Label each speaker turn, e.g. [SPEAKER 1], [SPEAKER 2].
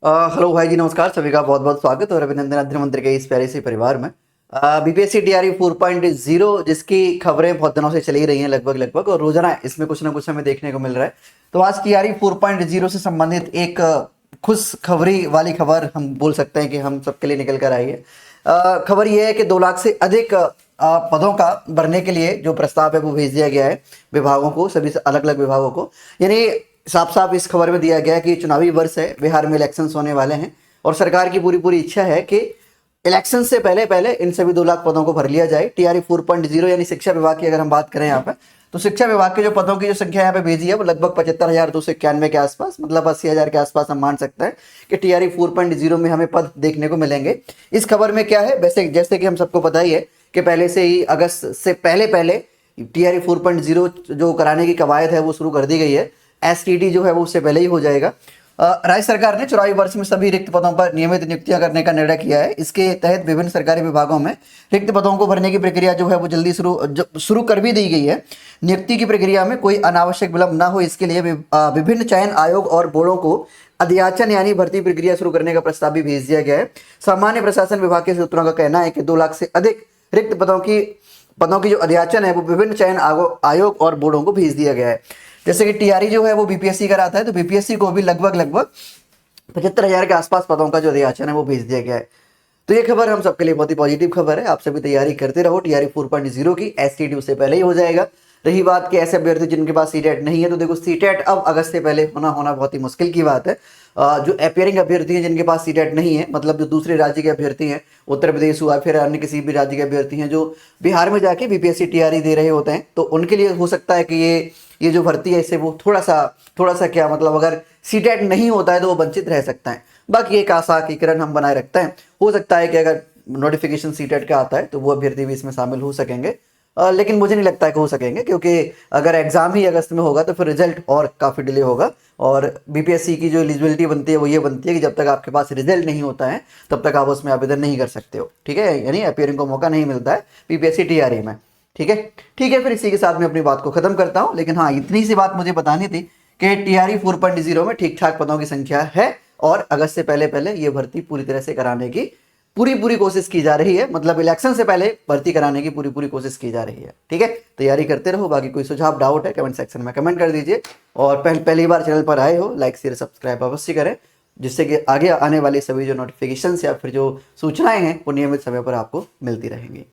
[SPEAKER 1] Hello भाई जी, नमस्कार। सभी का बहुत बहुत स्वागत और अभिनंदन अध्ययन मंत्र के इस प्यारे से परिवार में। बीपीएससी टीआरई 4.0 जिसकी खबरें बहुत दिनों से चली रही हैं लगभग और रोजाना इसमें कुछ ना कुछ हमें देखने को मिल रहा है। तो आज टीआरई 4.0 से संबंधित एक खुश खबरी वाली खबर हम बोल सकते हैं कि हम सबके लिए निकल कर आई है। खबर यह है कि 2 लाख से अधिक पदों का भरने के लिए जो प्रस्ताव है वो भेज दिया गया है विभागों को, सभी अलग अलग विभागों को। यानी साफ साफ इस खबर में दिया गया है कि चुनावी वर्ष है, बिहार में इलेक्शंस होने वाले हैं और सरकार की पूरी पूरी इच्छा है कि इलेक्शन से पहले पहले इन सभी 2 लाख पदों को भर लिया जाए। टीआरई 4.0 यानी शिक्षा विभाग की अगर हम बात करें यहाँ पे, तो शिक्षा विभाग के जो पदों की जो संख्या यहाँ पे भेजी है वो लगभग 75,291 के आसपास, मतलब 80,000 के आसपास हम मान सकते हैं कि टीआरई 4.0 में हमें पद देखने को मिलेंगे। इस खबर में क्या है, वैसे जैसे कि हम सबको पता ही है कि पहले से ही अगस्त से पहले पहले टीआरई 4.0 जो कराने की कवायद है वो शुरू कर दी गई है। एसटीडी जो है वो उससे पहले ही हो जाएगा। राज्य सरकार ने चुनावी वर्ष में सभी रिक्त पदों पर नियमित नियुक्तियां करने का निर्णय किया है। इसके तहत विभिन्न सरकारी विभागों में रिक्त पदों को भरने की प्रक्रिया जो है वो जल्दी शुरू कर भी दी गई है। नियुक्ति की प्रक्रिया में कोई अनावश्यक विलंब ना हो, इसके लिए विभिन्न चयन आयोग और बोर्डों को अध्याचन यानी भर्ती प्रक्रिया शुरू करने का प्रस्ताव भी भेज दिया गया है। सामान्य प्रशासन विभाग के सूत्रों का कहना है कि 2 लाख से अधिक रिक्त पदों की जो अध्याचन है वो विभिन्न चयन आयोग और बोर्डों को भेज दिया गया है। जैसे कि टीआरई जो है वो बीपीएससी कराता है, तो बीपीएससी को भी लगभग 75,000 के आसपास पदों का जो अध्याचन है वो भेज दिया गया है। तो ये खबर हम सबके लिए बहुत ही पॉजिटिव खबर है। आप सभी तैयारी करते रहो टीआरई 4.0 की। एसटीडी उससे पहले ही हो जाएगा। रही बात कि ऐसे अभ्यर्थी जिनके पास सीटेट नहीं है, तो देखो सीटेट अब अगस्त से पहले होना बहुत ही मुश्किल की बात है। जो अपियरिंग अभ्यर्थी हैं जिनके पास सीटेट नहीं है, मतलब जो दूसरे राज्य के अभ्यर्थी हैं, उत्तर प्रदेश हुआ फिर अन्य किसी भी राज्य के अभ्यर्थी हैं जो बिहार में जाके बीपीएससी टीआरई दे रहे होते हैं, तो उनके लिए हो सकता है कि ये जो भर्ती है इससे वो थोड़ा सा क्या मतलब, अगर सीटेट नहीं होता है तो वो वंचित रह सकता है। बाकी एक आशा की किरण हम बनाए रखते हैं। हो सकता है कि अगर नोटिफिकेशन सीटेट का आता है तो वो अभ्यर्थी भी इसमें शामिल हो सकेंगे। लेकिन मुझे नहीं लगता है कि हो सकेंगे, क्योंकि अगर एग्जाम ही अगस्त में होगा तो फिर रिजल्ट और काफ़ी डिले होगा। और बीपीएससी की जो एलिजिबिलिटी बनती है वो ये बनती है कि जब तक आपके पास रिजल्ट नहीं होता है तब तक आप उसमें आवेदन नहीं कर सकते हो। ठीक है, यानी अपियरिंग को मौका नहीं मिलता है बीपीएससी टीआरई में। ठीक है, फिर इसी के साथ मैं अपनी बात को खत्म करता हूँ। लेकिन हाँ, इतनी सी बात मुझे बतानी थी कि टीआरई 4.0 में ठीक ठाक पदों की संख्या है और अगस्त से पहले पहले ये भर्ती पूरी तरह से कराने की पूरी कोशिश की जा रही है। मतलब इलेक्शन से पहले भर्ती कराने की पूरी कोशिश की जा रही है। ठीक है, तैयारी करते रहो। बाकी कोई सुझाव डाउट है कमेंट सेक्शन में कमेंट कर दीजिए। और पहली बार चैनल पर आए हो, लाइक शेयर सब्सक्राइब अवश्य करें, जिससे कि आगे आने वाली सभी जो नोटिफिकेशन या फिर जो सूचनाएं हैं वो नियमित समय पर आपको मिलती रहेंगी।